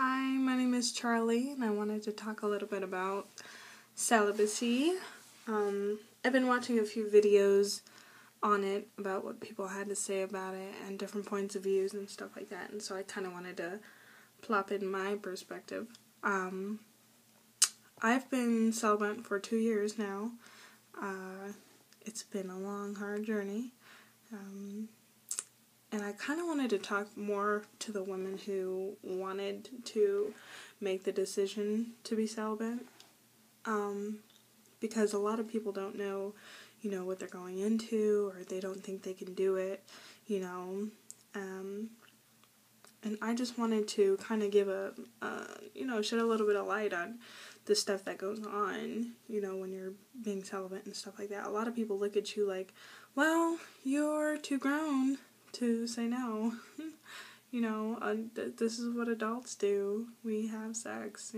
Hi, my name is Charlie, and I wanted to talk a little bit about celibacy. I've been watching a few videos on it about what people had to say about it and different points of views and stuff like that, and so I kind of wanted to plop in my perspective. I've been celibate for 2 years now. It's been a long, hard journey. And I kind of wanted to talk more to the women who wanted to make the decision to be celibate. Because a lot of people don't know, what they're going into, or they don't think they can do it, And I just wanted to kind of give shed a little bit of light on the stuff that goes on, when you're being celibate and stuff like that. A lot of people look at you like, well, you're too grown to say no. This is what adults do. We have sex,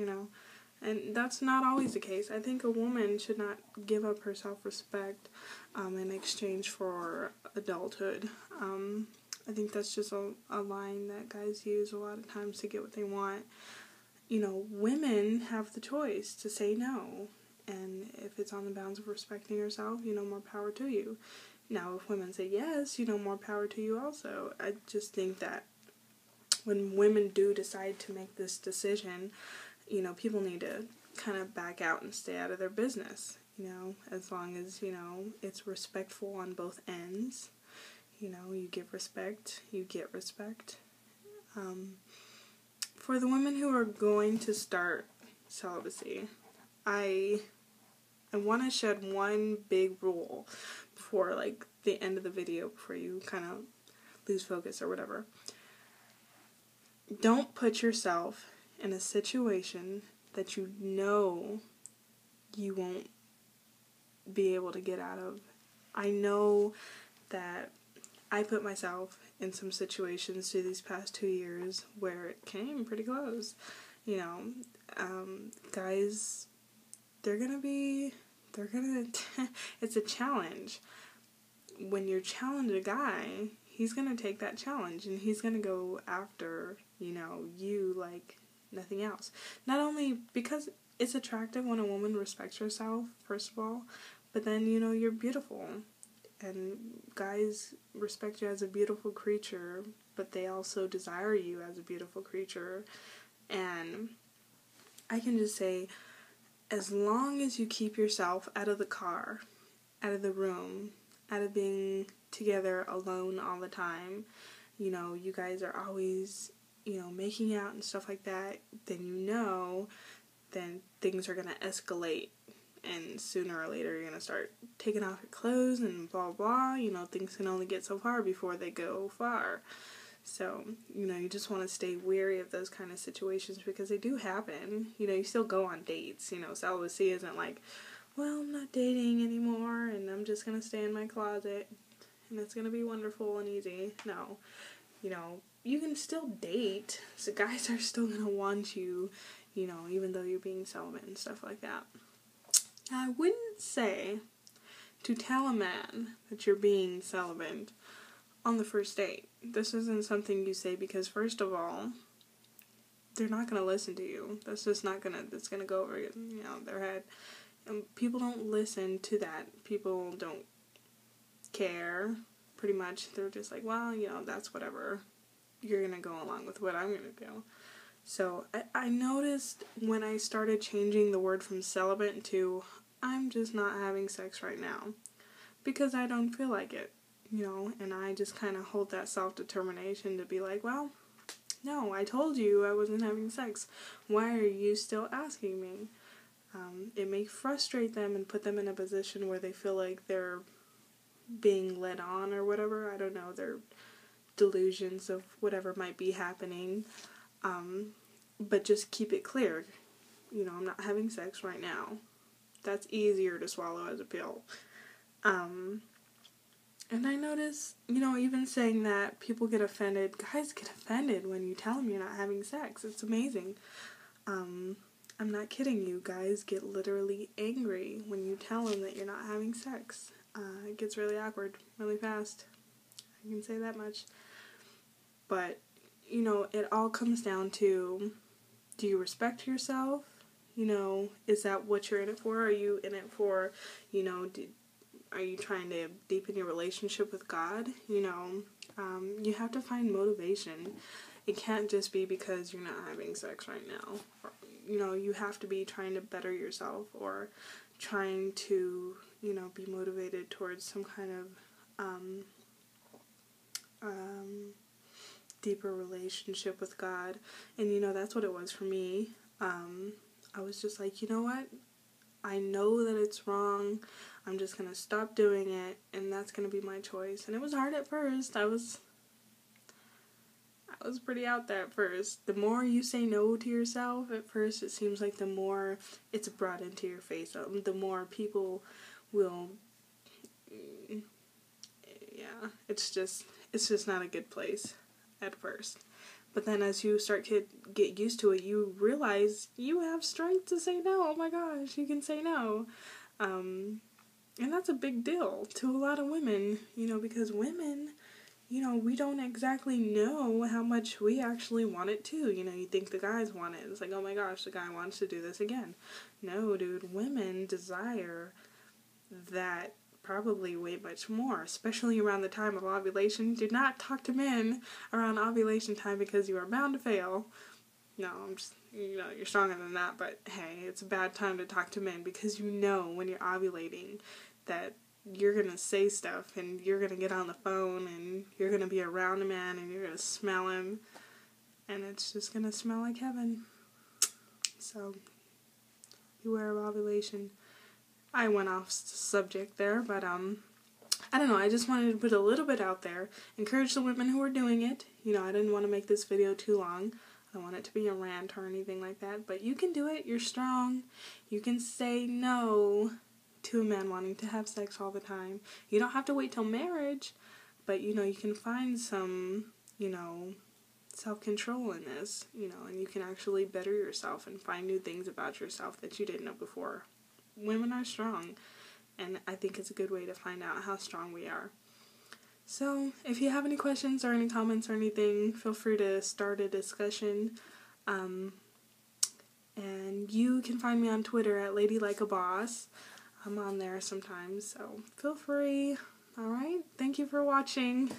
And that's not always the case. I think a woman should not give up her self-respect in exchange for adulthood. I think that's just a line that guys use a lot of times to get what they want. Women have the choice to say no. And if it's on the bounds of respecting yourself, more power to you. Now, if women say yes, more power to you also. I just think that when women do decide to make this decision, people need to kind of back out and stay out of their business, as long as, it's respectful on both ends. You give respect, you get respect. For the women who are going to start celibacy, I want to shed one big rule before, the end of the video, before you kind of lose focus or whatever. Don't put yourself in a situation that you know you won't be able to get out of. I know that I put myself in some situations through these past 2 years where it came pretty close. Guys, it's a challenge. When you challenge a guy, he's going to take that challenge and he's going to go after, you like nothing else. Not only because it's attractive when a woman respects herself, first of all, but then, you're beautiful. And guys respect you as a beautiful creature, but they also desire you as a beautiful creature. And I can just say, as long as you keep yourself out of the car, out of the room, out of being together alone all the time, you guys are always, making out and stuff like that, then then things are going to escalate. And sooner or later, you're going to start taking off your clothes and blah, blah. Things can only get so far before they go far. So, you just want to stay wary of those kind of situations because they do happen. You still go on dates. Celibacy isn't like, well, I'm not dating anymore and I'm just going to stay in my closet and it's going to be wonderful and easy. No. You can still date. So guys are still going to want you, even though you're being celibate and stuff like that. I wouldn't say to tell a man that you're being celibate on the first date. This isn't something you say because, first of all, they're not going to listen to you. That's just not going to, that's going to go over, their head. And people don't listen to that. People don't care, pretty much. They're just like, well, that's whatever. You're going to go along with what I'm going to do. So, I noticed when I started changing the word from celibate to I'm just not having sex right now because I don't feel like it, and I just kind of hold that self-determination to be like, well, no, I told you I wasn't having sex. Why are you still asking me? It may frustrate them and put them in a position where they feel like they're being led on or whatever. I don't know, their delusions of whatever might be happening. But just keep it clear. I'm not having sex right now. That's easier to swallow as a pill. And I notice, even saying that, people get offended. Guys get offended when you tell them you're not having sex. It's amazing. I'm not kidding you. Guys get literally angry when you tell them that you're not having sex. It gets really awkward really fast. I can say that much. But, it all comes down to do you respect yourself? You know, is that what you're in it for? Are you in it for, you know, are you trying to deepen your relationship with God? You know, you have to find motivation. It can't just be because you're not having sex right now. Or, you know, you have to be trying to better yourself, or trying to, you know, be motivated towards some kind of deeper relationship with God. And, you know, that's what it was for me. I was just like, you know what? I know that it's wrong. I'm just going to stop doing it, and that's going to be my choice. And it was hard at first. I was pretty out there at first. The more you say no to yourself at first, it seems like the more it's brought into your face. The more people will, yeah, it's just not a good place at first. But then as you start to get used to it, you realize you have strength to say no. Oh my gosh, you can say no. And that's a big deal to a lot of women, you know, because women, you know, we don't exactly know how much we actually want it too. You know, you think the guys want it. It's like, oh my gosh, the guy wants to do this again. No, dude, women desire that probably way much more, especially around the time of ovulation. Do not talk to men around ovulation time because you are bound to fail. No, I'm just, you know, you're stronger than that, but hey, it's a bad time to talk to men because you know when you're ovulating that you're going to say stuff and you're going to get on the phone and you're going to be around a man and you're going to smell him and it's just going to smell like heaven. So, beware of ovulation. I went off subject there, but I don't know, I just wanted to put a little bit out there, encourage the women who are doing it. You know, I didn't want to make this video too long. I don't want it to be a rant or anything like that, but you can do it. You're strong. You can say no to a man wanting to have sex all the time. You don't have to wait till marriage, but, you know, you can find some, you know, self-control in this, you know, and you can actually better yourself and find new things about yourself that you didn't know before. Women are strong, and I think it's a good way to find out how strong we are. So, if you have any questions or any comments or anything, feel free to start a discussion. And you can find me on Twitter at LadyLikeABoss. I'm on there sometimes, so feel free. Alright, thank you for watching.